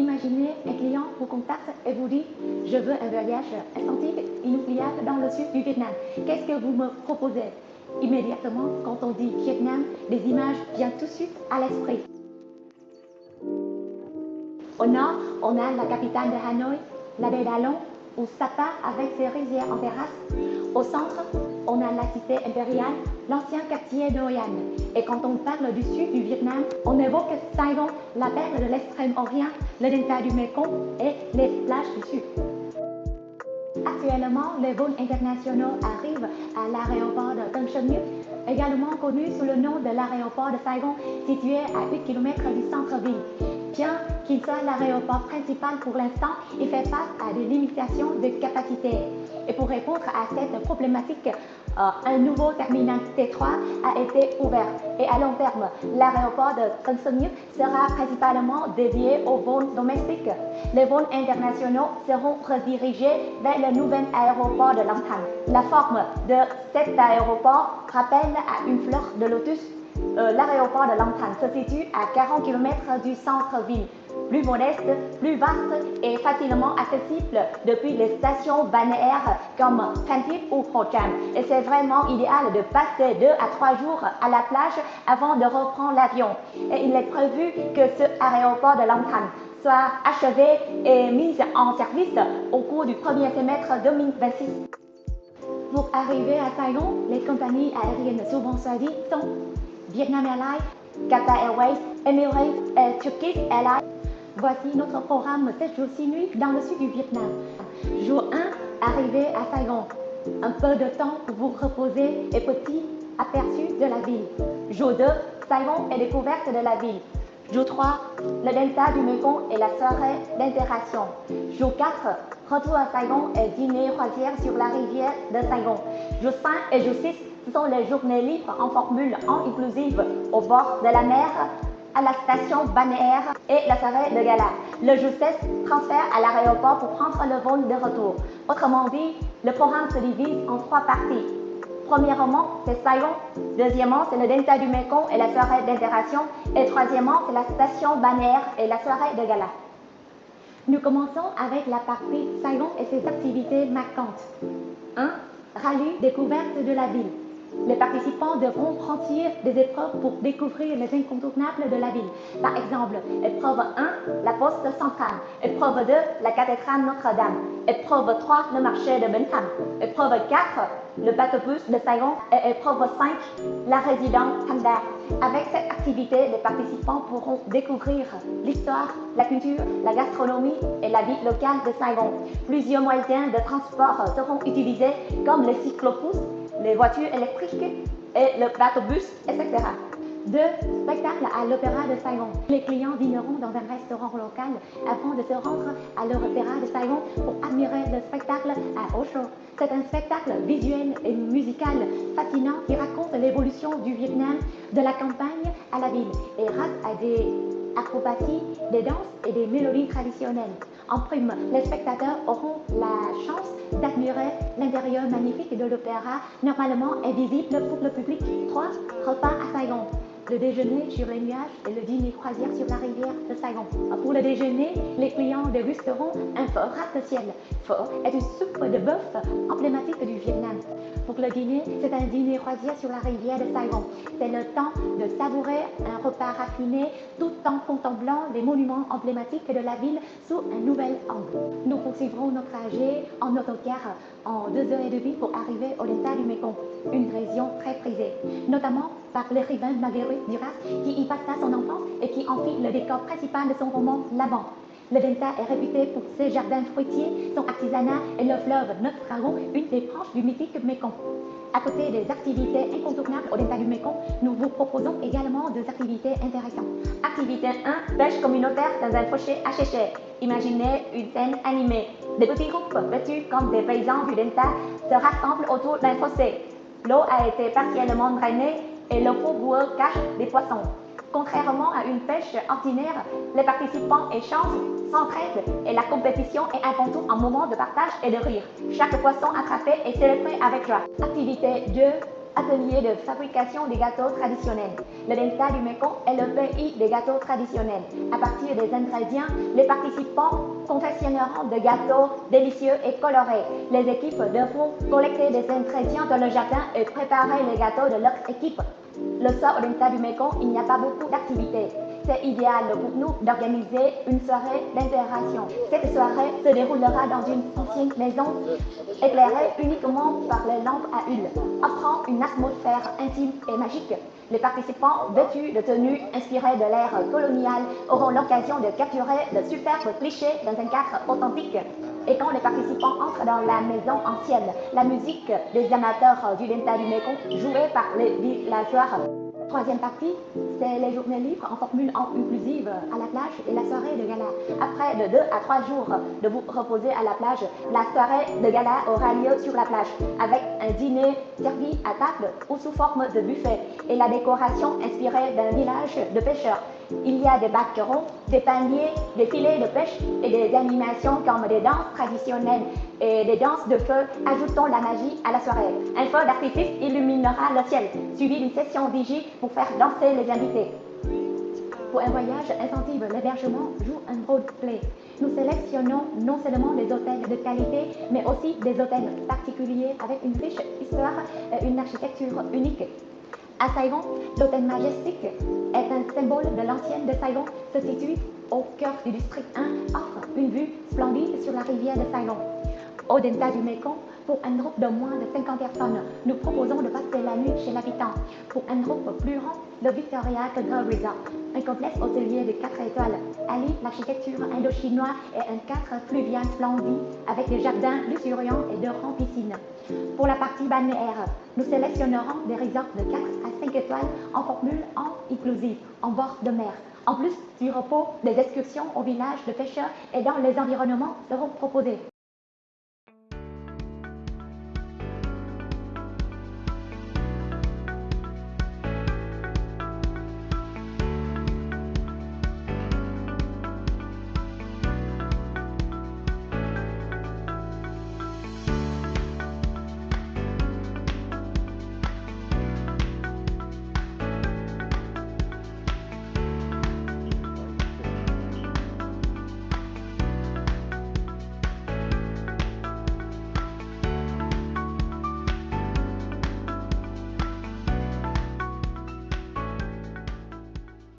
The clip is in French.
Imaginez un client vous contacte et vous dit « Je veux un voyage instantané, inoubliable dans le sud du Vietnam. Qu'est-ce que vous me proposez ?» Immédiatement, quand on dit Vietnam, des images viennent tout de suite à l'esprit. Au nord, on a la capitale de Hanoï, la baie d'Along, ou Sapa avec ses rizières en terrasse. Au centre, on a la cité impériale, l'ancien quartier de Hoi An. Et quand on parle du sud du Vietnam, on évoque Saigon, la perle de l'extrême-orient, le delta du Mekong et les plages du sud. Actuellement, les vols internationaux arrivent à l'aéroport de Tân Sơn Nhất, également connu sous le nom de l'aéroport de Saigon, situé à 8 km du centre-ville. Bien qu'il soit l'aéroport principal pour l'instant, il fait face à des limitations de capacité. Et pour répondre à cette problématique, un nouveau terminal T3 a été ouvert. Et à long terme, l'aéroport de Tân Sơn Nhất sera principalement dédié aux vols domestiques. Les vols internationaux seront redirigés vers le nouvel aéroport de Long Thanh. La forme de cet aéroport rappelle à une fleur de lotus. L'aéroport de Long Thanh se situe à 40 km du centre-ville, plus modeste, plus vaste et facilement accessible depuis les stations balnéaires comme Phan Thiết ou Hồ Tràm. Et c'est vraiment idéal de passer 2 à 3 jours à la plage avant de reprendre l'avion. Et il est prévu que ce aéroport de Long Thanh soit achevé et mis en service au cours du premier semestre 2026. Pour arriver à Saigon, les compagnies aériennes souvent choisies sont Vietnam Airlines, Qatar Airways, Emirates et Turkish Airlines. Voici notre programme 7 jours 6 nuits dans le sud du Vietnam. Jour 1, arrivée à Saigon. Un peu de temps pour vous reposer et petit aperçu de la ville. Jour 2, Saigon et découverte de la ville. Jour 3, le delta du Mekong et la soirée d'interaction. Jour 4, retour à Saigon et dîner croisière sur la rivière de Saigon. Jour 5 et jour 6, ce sont les journées libres en formule en inclusive au bord de la mer, à la station balnéaire et la soirée de gala. Le jour 16, transfert à l'aéroport pour prendre le vol de retour. Autrement dit, le programme se divise en 3 parties. Premièrement, c'est Saigon. Deuxièmement, c'est le delta du Mekong et la soirée d'interaction. Et troisièmement, c'est la station balnéaire et la soirée de gala. Nous commençons avec la partie Saigon et ses activités marquantes. 1. Rallye découverte de la ville. Les participants devront franchir des épreuves pour découvrir les incontournables de la ville. Par exemple, épreuve 1, la poste centrale. Épreuve 2, la cathédrale Notre-Dame. Épreuve 3, le marché de Bến Thành. Épreuve 4, le bateau-bus de Saigon. Et épreuve 5, la résidence Tham Da. Avec cette activité, les participants pourront découvrir l'histoire, la culture, la gastronomie et la vie locale de Saigon. Plusieurs moyens de transport seront utilisés comme les cyclobus, les voitures électriques et le bateau-bus, etc. 2. Spectacle à l'Opéra de Saigon. Les clients dîneront dans un restaurant local avant de se rendre à l'Opéra de Saigon pour admirer le spectacle à Osho. C'est un spectacle visuel et musical fascinant qui raconte l'évolution du Vietnam de la campagne à la ville et grâce à des acrobaties, des danses et des mélodies traditionnelles. En prime, les spectateurs auront la chance d'admirer l'intérieur magnifique de l'opéra, normalement invisible pour le public. 3. Repas à Saigon. Le déjeuner sur les nuages et le dîner croisière sur la rivière de Saigon. Pour le déjeuner, les clients dégusteront un pho gratte-ciel. Pho est une soupe de bœuf emblématique du Vietnam. Pour le dîner, c'est un dîner croisière sur la rivière de Saigon. C'est le temps de savourer un repas raffiné tout en contemplant les monuments emblématiques de la ville sous un nouvel angle. Nous poursuivrons notre trajet en autocar en 2h30 pour arriver au delta du Mekong, une région très prisée, notamment par l'écrivain Marguerite Duras qui y passa son enfance et qui en fit le décor principal de son roman L'Amant. Le delta est réputé pour ses jardins fruitiers, son artisanat et le fleuve Notre Dragon, une des branches du mythique Mekong. À côté des activités incontournables au delta du Mekong, nous vous proposons également des activités intéressantes. Activité 1, pêche communautaire dans un crochet asséché. Imaginez une scène animée. Des petits groupes vêtus comme des paysans du delta se rassemblent autour d'un fossé. L'eau a été partiellement drainée et le fond boueux cache des poissons. Contrairement à une pêche ordinaire, les participants échangent, s'entraident et la compétition est avant tout un moment de partage et de rire. Chaque poisson attrapé est célébré avec joie. Activité 2, atelier de fabrication des gâteaux traditionnels. Le delta du Mekong est le pays des gâteaux traditionnels. À partir des ingrédients, les participants confectionneront des gâteaux délicieux et colorés. Les équipes devront collecter des ingrédients dans le jardin et préparer les gâteaux de leur équipe. Le soir au delta du Mekong, il n'y a pas beaucoup d'activités. C'est idéal pour nous d'organiser une soirée d'interaction. Cette soirée se déroulera dans une ancienne maison éclairée uniquement par les lampes à huile, offrant une atmosphère intime et magique. Les participants vêtus de tenues inspirées de l'ère coloniale auront l'occasion de capturer de superbes clichés dans un cadre authentique. Et quand les participants entrent dans la maison ancienne, la musique des amateurs du delta du Mekong jouée par les villageois. Troisième partie, c'est les journées libres en formule inclusive à la plage et la soirée de gala. Après de 2 à 3 jours de vous reposer à la plage, la soirée de gala aura lieu sur la plage avec un dîner servi à table ou sous forme de buffet et la décoration inspirée d'un village de pêcheurs. Il y a des barquerons, des paniers, des filets de pêche et des animations comme des danses traditionnelles et des danses de feu, ajoutant la magie à la soirée. Un feu d'artifice illuminera le ciel, suivi d'une session DJ pour faire danser les invités. Pour un voyage incentive, l'hébergement joue un rôle clé. Nous sélectionnons non seulement des hôtels de qualité, mais aussi des hôtels particuliers avec une riche histoire et une architecture unique. À Saigon, l'hôtel Majestic est un symbole de l'ancienne de Saigon, se situe au cœur du district 1, offre une vue splendide sur la rivière de Saigon. Au delta du Mekong, pour un groupe de moins de 50 personnes, nous proposons de passer la nuit chez l'habitant. Pour un groupe plus grand, le Victoria Girl Resort, un complexe hôtelier de 4 étoiles, allie l'architecture indo-chinoise et un cadre fluvial splendide avec des jardins luxuriants et de grandes piscines. Pour la partie balnéaire, nous sélectionnerons des resorts de 4 à 5 étoiles en formule inclusive, en bord de mer. En plus du repos, des excursions au village de pêcheurs et dans les environnements seront proposées.